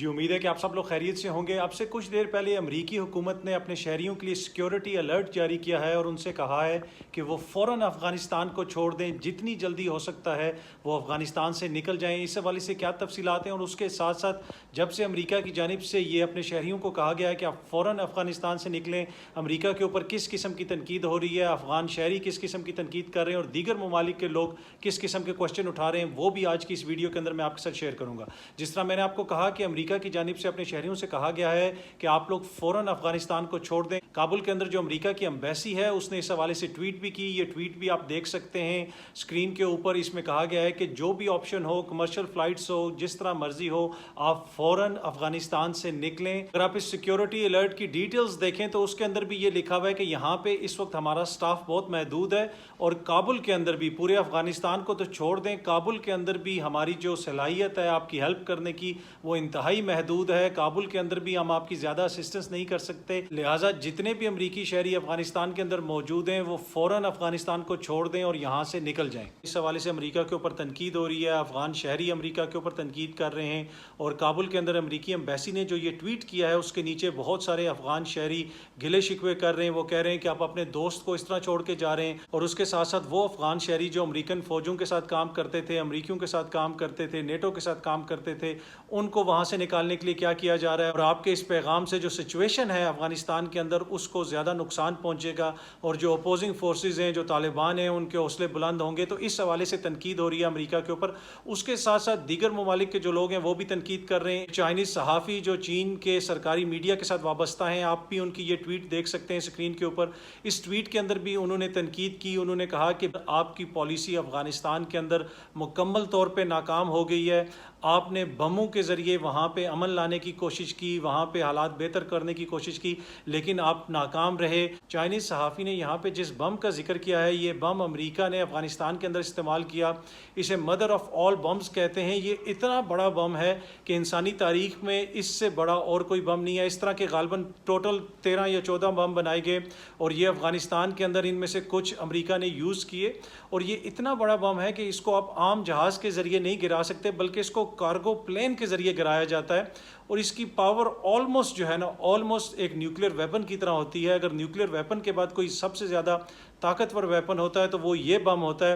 جی امید ہے کہ آپ سب لوگ خیریت سے ہوں گے۔ اب سے کچھ دیر پہلے امریکی حکومت نے اپنے شہریوں کے لیے سیکیورٹی الرٹ جاری کیا ہے اور ان سے کہا ہے کہ وہ فوراً افغانستان کو چھوڑ دیں، جتنی جلدی ہو سکتا ہے وہ افغانستان سے نکل جائیں۔ اس حوالے سے کیا تفصیلات ہیں اور اس کے ساتھ ساتھ جب سے امریکہ کی جانب سے یہ اپنے شہریوں کو کہا گیا ہے کہ آپ فوراً افغانستان سے نکلیں، امریکہ کے اوپر کس قسم کی تنقید ہو رہی ہے، افغان شہری کس قسم کی تنقید کر رہے ہیں اور دیگر ممالک کے لوگ کس قسم کے کوشچن اٹھا رہے ہیں، وہ بھی آج کی اس ویڈیو کے اندر میں آپ کے ساتھ شیئر کروں گا۔ جس طرح میں نے آپ کو کہا کہ امریکہ کی جانب سے اپنے شہریوں سے کہا گیا ہے کہ آپ لوگ فوراً افغانستان کو چھوڑ دیں۔ کابل کے اندر جو امریکہ کی ایمبیسی ہے اس نے اس حوالے سے ٹویٹ بھی کی، یہ ٹویٹ بھی آپ دیکھ سکتے ہیں اسکرین کے اوپر۔ اس میں کہا گیا ہے کہ جو بھی آپشن ہو، کمرشل فلائٹس ہو، جس طرح مرضی ہو، آپ فوراً افغانستان سے نکلیں۔ اگر آپ اس سیکیورٹی الرٹ کی ڈیٹیلز دیکھیں تو اس کے اندر بھی یہ لکھا ہوا ہے کہ یہاں پہ اس وقت ہمارا سٹاف بہت محدود ہے اور کابل کے اندر بھی، پورے افغانستان کو تو چھوڑ دیں، کابل کے اندر بھی ہماری جو صلاحیت ہے آپ کی ہیلپ کرنے کی وہ انتہائی محدود ہے۔ کابل کے اندر بھی ہم آپ کی زیادہ اسسٹنس نہیں کر سکتے، لہٰذا جتنے بھی امریکی شہری افغانستان کے اندر موجود ہیں وہ فوراً افغانستان کو چھوڑ دیں اور یہاں سے نکل جائیں۔ اس حوالے سے امریکہ کے اوپر تنقید ہو رہی ہے، افغان شہری امریکہ کے اوپر تنقید کر رہے ہیں اور کابل کے اندر امریکی ایمبیسی نے جو یہ ٹویٹ کیا ہے اس کے نیچے بہت سارے افغان شہری گلے شکوے کر رہے ہیں۔ وہ کہہ رہے ہیں کہ آپ اپنے دوست کو اس طرح چھوڑ کے جا رہے ہیں، اور اس کے ساتھ ساتھ وہ افغان شہری جو امریکن فوجوں کے ساتھ کام کرتے تھے، امریکیوں کے ساتھ کام کرتے تھے، نیٹو کے ساتھ کام کرتے تھے، ان کو وہاں سے نکالنے کے لیے کیا کیا جا رہا ہے۔ اور آپ کے اس پیغام سے جو سچویشن ہے افغانستان کے اندر اس کو زیادہ نقصان پہنچے گا اور جو اپوزنگ فورسز ہیں، جو طالبان ہیں، ان کے حوصلے بلند ہوں گے۔ تو اس حوالے سے تنقید ہو رہی ہے امریکہ کے اوپر۔ اس کے ساتھ ساتھ دیگر ممالک کے جو لوگ ہیں وہ بھی تنقید کر رہے ہیں۔ چائنیز صحافی جو چین کے سرکاری میڈیا کے ساتھ وابستہ ہیں، آپ بھی ان کی یہ ٹویٹ دیکھ سکتے ہیں اسکرین کے اوپر۔ اس ٹویٹ کے اندر بھی انہوں نے تنقید کی، انہوں نے کہا کہ آپ کی پالیسی افغانستان کے اندر مکمل طور پہ ناکام ہو گئی ہے۔ آپ نے بموں کے ذریعے وہاں پہ امن لانے کی کوشش کی، وہاں پہ حالات بہتر کرنے کی کوشش کی، لیکن آپ ناکام رہے۔ چائنیز صحافی نے یہاں پہ جس بم کا ذکر کیا ہے، یہ بم امریکہ نے افغانستان کے اندر استعمال کیا، اسے مدر آف آل بمز کہتے ہیں۔ یہ اتنا بڑا بم ہے کہ انسانی تاریخ میں اس سے بڑا اور کوئی بم نہیں ہے۔ اس طرح کے غالباً ٹوٹل 13 یا 14 بم بنائے گئے اور یہ افغانستان کے اندر ان میں سے کچھ امریکہ نے یوز کیے، اور یہ اتنا بڑا بم ہے کہ اس کو آپ عام جہاز کے ذریعے نہیں گرا سکتے بلکہ اس کو کارگو پلین کے ذریعے گرایا جاتا ہے، اور اس کی پاور آلموسٹ جو ہے نا، آلموسٹ ایک نیوکلیر ویپن کی طرح ہوتی ہے۔ اگر نیوکلیر ویپن کے بعد کوئی سب سے زیادہ طاقتور ویپن ہوتا ہے تو وہ یہ بم ہوتا ہے۔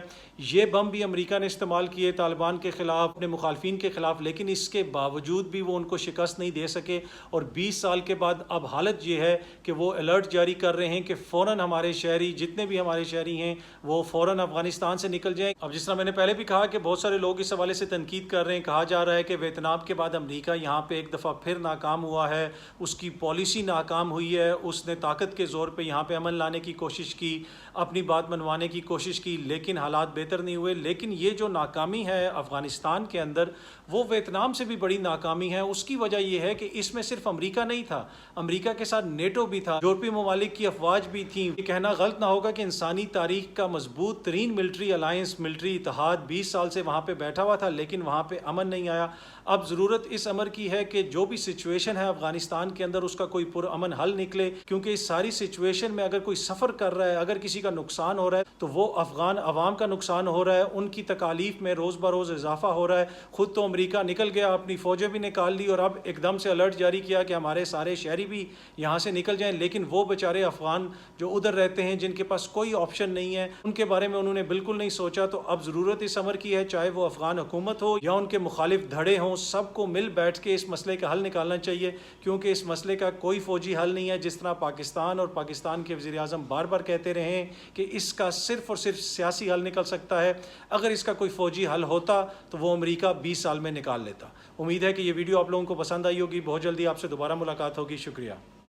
یہ بم بھی امریکہ نے استعمال کیے طالبان کے خلاف، اپنے مخالفین کے خلاف، لیکن اس کے باوجود بھی وہ ان کو شکست نہیں دے سکے، اور 20 سال کے بعد اب حالت یہ ہے کہ وہ الرٹ جاری کر رہے ہیں کہ فوراً ہمارے شہری، جتنے بھی ہمارے شہری ہیں، وہ فوراً افغانستان سے نکل جائیں۔ اب جس طرح میں نے پہلے بھی کہا کہ بہت سارے لوگ اس حوالے سے تنقید کر رہے ہیں، کہا جا رہا ہے کہ ویتنام کے بعد امریکہ یہاں پہ ایک دفعہ پھر ناکام ہوا ہے، اس کی پالیسی ناکام ہوئی ہے، اس نے طاقت کے زور پہ یہاں پہ امن لانے کی کوشش کی، اپنی بات منوانے کی کوشش کی، لیکن حالات بہتر نہیں ہوئے۔ لیکن یہ جو ناکامی ہے افغانستان کے اندر، وہ ویتنام سے بھی بڑی ناکامی ہے۔ اس کی وجہ یہ ہے کہ اس میں صرف امریکہ نہیں تھا، امریکہ کے ساتھ نیٹو بھی تھا، یورپی ممالک کی افواج بھی تھیں۔ یہ کہنا غلط نہ ہوگا کہ انسانی تاریخ کا مضبوط ترین ملٹری الائنس، ملٹری اتحاد 20 سال سے وہاں پہ بیٹھا ہوا تھا، لیکن وہاں پہ امن نہیں آیا۔ اب ضرورت اس امر کی ہے کہ جو بھی سچویشن ہے افغانستان کے اندر، اس کا کوئی پرامن حل نکلے، کیونکہ اس ساری سچویشن میں اگر کوئی سفر کر رہا ہے، اگر کسی کا نقصان ہو رہا ہے تو وہ افغان عوام کا نقصان ہو رہا ہے، ان کی تکالیف میں روز بروز اضافہ ہو رہا ہے۔ خود تو امریکہ نکل گیا، اپنی فوجیں بھی نکال لی، اور اب ایک دم سے الرٹ جاری کیا کہ ہمارے سارے شہری بھی یہاں سے نکل جائیں، لیکن وہ بیچارے افغان جو ادھر رہتے ہیں، جن کے پاس کوئی آپشن نہیں ہے، ان کے بارے میں انہوں نے بالکل نہیں سوچا۔ تو اب ضرورت اس امر کی ہے، چاہے وہ افغان حکومت ہو یا ان کے مخالف دھڑے ہوں، سب کو مل بیٹھ کے اس مسئلے کا حل نکالنا چاہیے، کیونکہ اس مسئلے کا کوئی فوجی حل نہیں ہے۔ جس طرح پاکستان اور پاکستان کے وزیر اعظم بار بار کہتے رہے ہیں کہ اس کا صرف اور صرف سیاسی حل نکل سکتا ہے، اگر اس کا کوئی فوجی حل ہوتا تو وہ امریکہ 20 سال میں نکال لیتا۔ امید ہے کہ یہ ویڈیو آپ لوگوں کو پسند آئی ہوگی، بہت جلدی آپ سے دوبارہ ملاقات ہوگی۔ شکریہ۔